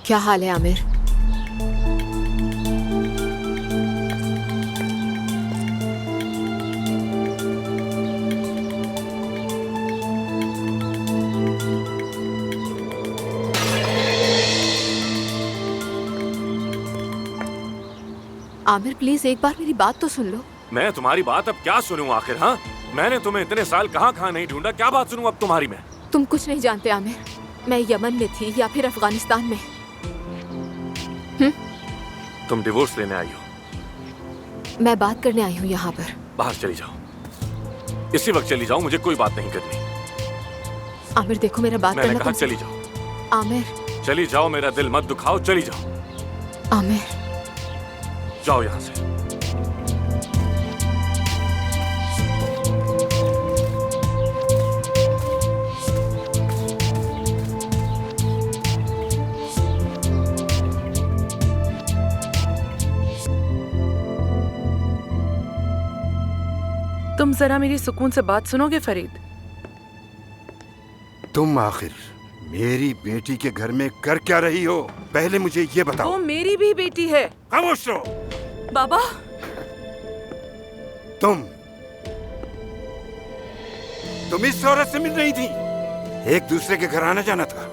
क्या हाल है आमिर? आमिर प्लीज एक बार मेरी बात तो सुन लो। मैं तुम्हारी बात अब क्या सुनूं आखिर? हाँ, मैंने तुम्हें इतने साल कहाँ नहीं ढूंढा, क्या बात सुनूं अब तुम्हारी मैं? तुम कुछ नहीं जानते आमिर, मैं यमन में थी या फिर अफगानिस्तान में। तुम डिवोर्स लेने आई हो? मैं बात करने आई हूँ यहाँ पर। बाहर चली जाओ, इसी वक्त चली जाओ, मुझे कोई बात नहीं करनी। आमिर देखो मेरा बात मैंने करना कहा तुमसे। चली जाओ। आमिर। चली जाओ, मेरा दिल मत दुखाओ, चली जाओ। आमिर जाओ यहाँ से। तुम जरा मेरी सुकून से बात सुनोगे फरीद? तुम आखिर मेरी बेटी के घर में कर क्या रही हो? पहले मुझे ये बताओ। वो मेरी भी बेटी है। खामोश रहो। बाबा। तुम इस औरत से मिल रही थी? एक दूसरे के घर आना जाना था।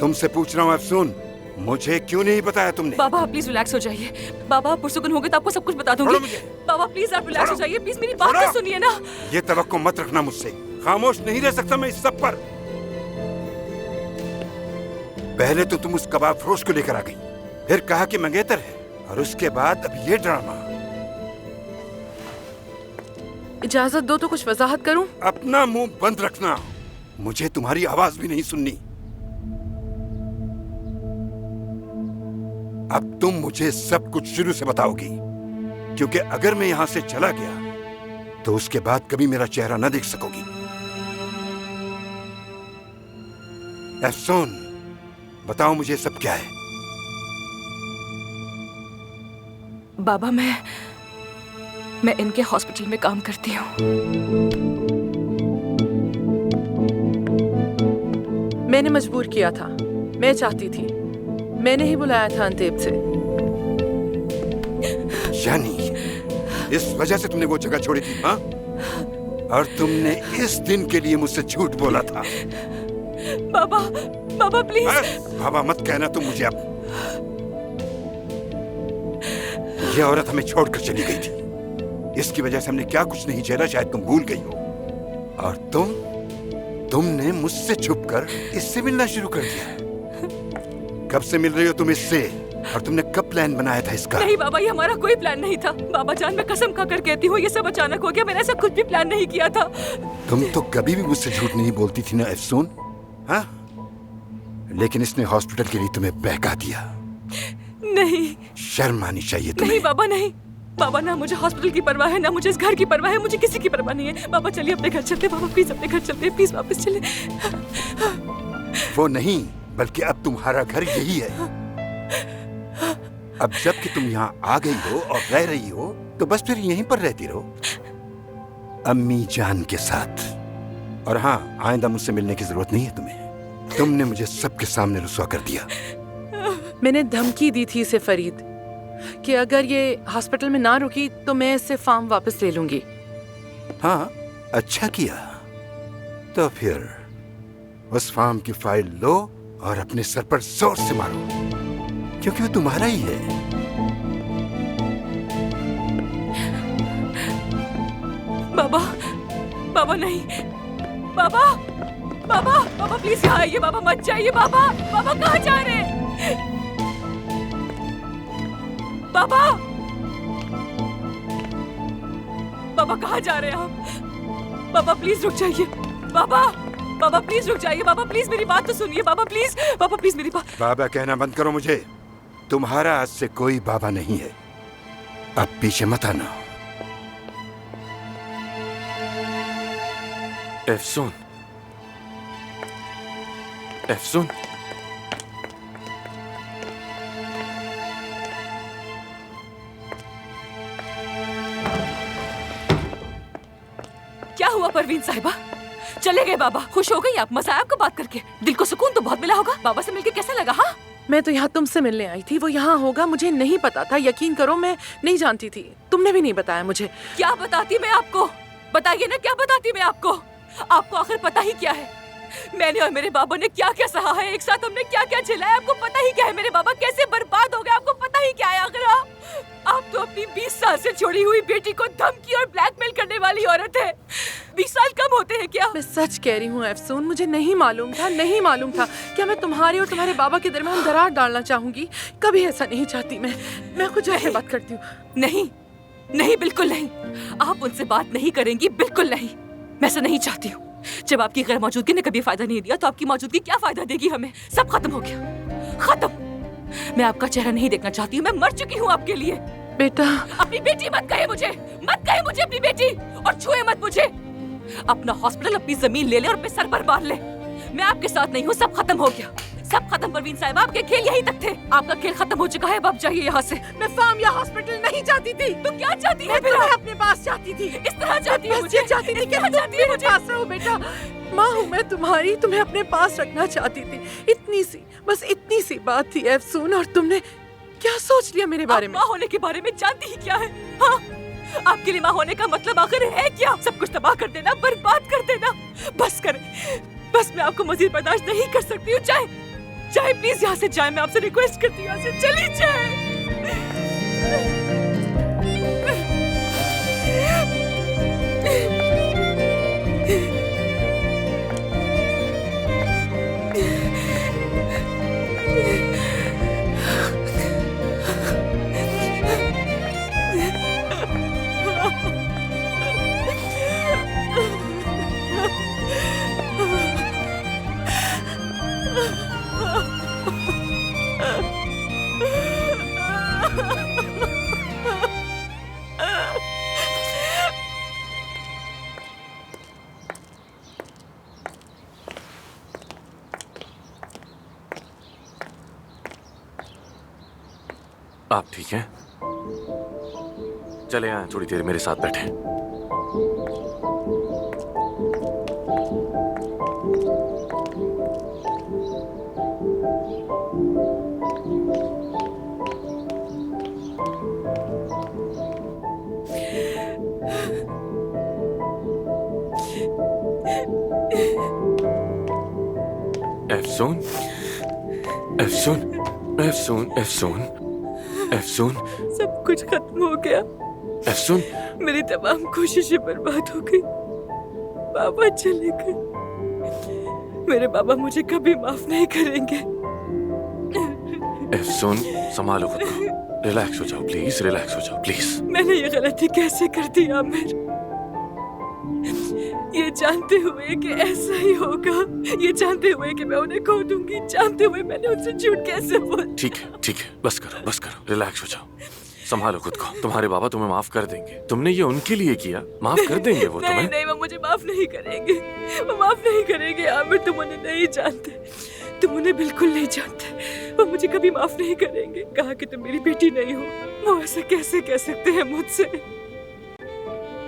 तुमसे पूछ रहा हूँ अफसून, मुझे क्यों नहीं बताया तुमने? बाबा आप प्लीज रिलैक्स हो जाइए। बाबा आप पुरसुकून होगे तो आपको सब कुछ बता दूंगी। बाबा प्लीज आप रिलैक्स हो जाइए, प्लीज मेरी बात तो सुनिए ना। ये तवक्को मत रखना मुझसे, खामोश नहीं रह सकता मैं इस सब पर। पहले तो तुम उस कबाब फरोश को लेकर आ गई, फिर कहा कि मंगेतर है, और उसके बाद अब ये ड्रामा। इजाजत दो तो कुछ वजाहत करूं। अपना मुंह बंद रखना, मुझे तुम्हारी आवाज भी नहीं सुननी। अब तुम मुझे सब कुछ शुरू से बताओगी, क्योंकि अगर मैं यहां से चला गया तो उसके बाद कभी मेरा चेहरा न देख सकोगी। अफसून, बताओ मुझे सब क्या है? बाबा मैं इनके हॉस्पिटल में काम करती हूँ। मैंने मजबूर किया था, मैं चाहती थी, मैंने ही बुलाया था अंतेब से। यानी इस वजह से तुमने वो जगह छोड़ी थी? हाँ? और तुमने इस दिन के लिए मुझसे झूठ बोला था। बाबा प्लीज। बाबा मत कहना तुम मुझे अब। ये औरत हमें छोड़कर चली गई थी, इसकी वजह से हमने क्या कुछ नहीं झेला शायद तुम भूल गई हो। और तुमने मुझसे छुपकर इससे मिलना शुरू कर दिया। कब से मिल रही हो तुम इससे? और तुमने कब प्लान बनाया था इसका? नहीं बाबा, ये हमारा कोई प्लान नहीं था। बाबा जान मैं कसम खाकर कहती हूँ, ये सब अचानक हो गया, मैंने ऐसा कुछ भी प्लान नहीं किया था। तुम तो कभी भी मुझसे झूठ नहीं बोलती थी ना अफसून, हाँ? लेकिन इसने हॉस्पिटल के लिए तुम्हें बहका दिया। नहीं, शर्म आनी चाहिए तुम्हें। नहीं बाबा नहीं। बाबा ना मुझे हॉस्पिटल की परवाह है, ना मुझे इस घर की परवाह है, मुझे किसी की परवाह नहीं है। बाबा चलिए अपने घर चलते। बाबा प्लीज अपने घर चलते, प्लीज वापस चले। वो नहीं, बल्कि अब तुम्हारा घर यही है। अब जब कि तुम यहाँ आ गई हो और रह रही हो, तो बस फिर यहीं पर रहती रहो अम्मी जान के साथ। और हाँ, आइंदा मुझसे मिलने की जरूरत नहीं है तुम्हें। तुमने मुझे सबके सामने रुसवा कर दिया। मैंने धमकी दी थी इसे फरीद कि अगर ये हॉस्पिटल में ना रुकी तो मैं इससे फार्म वापस ले लूंगी। हाँ, अच्छा किया। तो फिर उस फार्म की फाइल लो और अपने सर पर जोर से मारो, क्योंकि वो तुम्हारा ही है। बाबा नहीं। बाबा प्लीज यहाँ आइए। बाबा मत जाइए। बाबा कहाँ जा रहे हैं? बाबा कहाँ जा रहे हैं आप? बाबा प्लीज रुक जाइए। बाबा प्लीज रुक जाइए। बाबा प्लीज मेरी बात तो सुनिए। बाबा प्लीज मेरी बात। बाबा कहना बंद करो मुझे। तुम्हारा आज से कोई बाबा नहीं है। अब पीछे मत आना। अफसून, क्या हुआ परवीन साहिबा? चले गए बाबा? खुश हो गई आप? मजा आया आपको बात करके? दिल को सुकून तो बहुत मिला होगा। बाबा से मिलके कैसा लगा? हाँ, मैं तो यहाँ तुमसे मिलने आई थी, वो यहाँ होगा मुझे नहीं पता था। यकीन करो मैं नहीं जानती थी, तुमने भी नहीं बताया मुझे। क्या बताती मैं आपको? बताइए ना, क्या बताती मैं आपको? आपको आखिर पता ही क्या है? मैंने और मेरे बाबा ने क्या क्या सहा है, एक साथ हमने क्या क्या झेला है, आपको पता ही क्या है? मेरे बाबा कैसे बर्बाद हो गए, आपको पता ही क्या है? आखिर आप तो अपनी 20 साल से छोड़ी हुई बेटी को धमकी और ब्लैकमेल करने वाली औरत है। 20 साल कम होते हैं क्या? मैं सच कह रही हूँ अफसून, मुझे नहीं मालूम था, नहीं मालूम था। क्या मैं तुम्हारे और तुम्हारे बाबा के दरमियान दरार डालना चाहूंगी? कभी ऐसा नहीं चाहती मैं कुछ ऐसे बात करती हूँ। नहीं नहीं, बिल्कुल नहीं। आप उनसे बात नहीं करेंगी, बिल्कुल नहीं। मैं ऐसा नहीं चाहती हूँ। जब आपकी गैर मौजूदगी ने कभी फायदा नहीं दिया तो आपकी मौजूदगी क्या फायदा देगी हमें? सब खत्म हो गया, खत्म। मैं आपका चेहरा नहीं देखना चाहती हूँ, मैं मर चुकी हूँ आपके लिए। बेटा, अपनी बेटी मत कहे मुझे, मत कहे मुझे अपनी बेटी, और छुए मत मुझे। अपना हॉस्पिटल, अपनी जमीन ले ले और अपने सर पर बांध ले। मैं आपके साथ नहीं हूँ, सब खत्म हो गया, सब खत्म। परवीन साहब, आपके खेल यहीं तक थे, आपका खेल खत्म हो चुका है, अब आप जाइए यहाँ से। मैं फार्म या हॉस्पिटल नहीं चाहती थी। तो क्या चाहती है? मैं तुम्हें अपने पास चाहती थी, इस तरह चाहती है बस ये चाहती थी कि तुम मेरे पास रहो। बेटा, माँ हूँ मैं तुम्हारी, तुम्हें अपने पास रखना चाहती थी। इतनी सी, बस इतनी सी बात थी अफसून, और तुमने क्या सोच लिया मेरे बारे में? माँ होने के बारे में जानती ही क्या है? हाँ, आपके लिए माँ होने का मतलब आखिर है क्या? सब कुछ तबाह कर देना, बर्बाद कर देना। बस करें, बस मैं आपको मजीद बर्दाश्त नहीं कर सकती हूँ। जाए प्लीज यहाँ से जाए, मैं आपसे रिक्वेस्ट करती हूँ, यहाँ से चली जाए। आप ठीक हैं? चले आए, थोड़ी देर मेरे साथ बैठे। अफसून, अफसून, अफसून, अफसून, अफसून, सब कुछ खत्म हो गया। अफसून, मेरी तमाम कोशिशें बर्बाद हो गई। बाबा चले गए। मेरे बाबा मुझे कभी माफ नहीं करेंगे। अफसून, संभालो खुद को, रिलैक्स हो जाओ प्लीज, रिलैक्स हो जाओ प्लीज। मैंने ये गलती कैसे कर दी आमिर? ये जानते हुए कि ऐसा ही होगा, ये जानते हुए कि मैं उन्हें खो दूंगी, जानते हुए मैंने उनसे झूठ कैसे बोला? ठीक है, ठीक है, बस करो, बस करो, रिलैक्स हो जाओ, संभालो खुद को। तुम्हारे बाबा तुम्हें माफ कर देंगे, तुमने ये उनके लिए किया, माफ कर देंगे वो तुम्हें। नहीं, वो मुझे माफ नहीं करेंगे, वो माफ नहीं करेंगे आमिर। तुम उन्हें नहीं जानते, तुम उन्हें बिल्कुल नहीं जानते। वो मुझे कभी माफ नहीं करेंगे। कहा कि तुम मेरी बेटी नहीं हो, वो ऐसा कैसे कह सकते हैं मुझसे?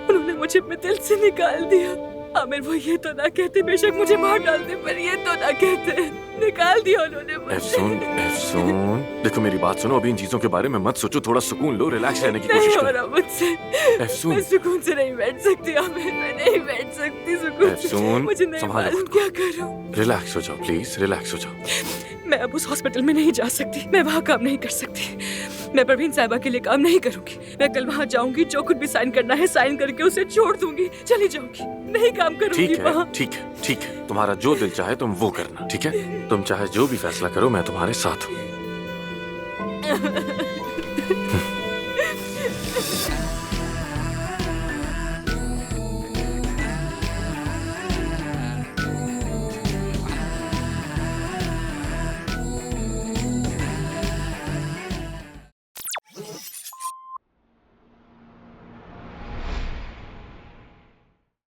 उन्होंने मुझे अपने दिल से निकाल दिया। आमिर, वो ये तो ना कहते, बेशक मुझे मार डालते, पर ये तो ना कहते, निकाल दिया उन्होंने मुझे। अफसून, अफसून, देखो मेरी बात सुनो, अभी इन चीजों के बारे में मत सोचो, थोड़ा सुकून लो, रिलैक्स रहने की कोशिश नहीं हो करो। रहा मुझसे। अफसून, मैं सुकून से नहीं बैठ सकती आमिर, मैं नहीं बैठ सकती सुकून से। अफसून, मुझे नहीं संभालो मालूम खुद को। क्या करूं। रिलैक्स हो जाओ प्लीज, रिलैक्स हो जाओ। मैं अब उस हॉस्पिटल में नहीं जा सकती, मैं वहाँ काम नहीं कर सकती। मैं परवीन साहिबा के लिए काम नहीं करूंगी। मैं कल वहाँ जाऊंगी, जो कुछ भी साइन करना है साइन करके उसे छोड़ दूंगी, चली जाऊंगी, नहीं काम करूंगी ठीक है, वहाँ। ठीक है, ठीक है, तुम्हारा जो दिल चाहे तुम वो करना, ठीक है? तुम चाहे जो भी फैसला करो, मैं तुम्हारे साथ हूँ।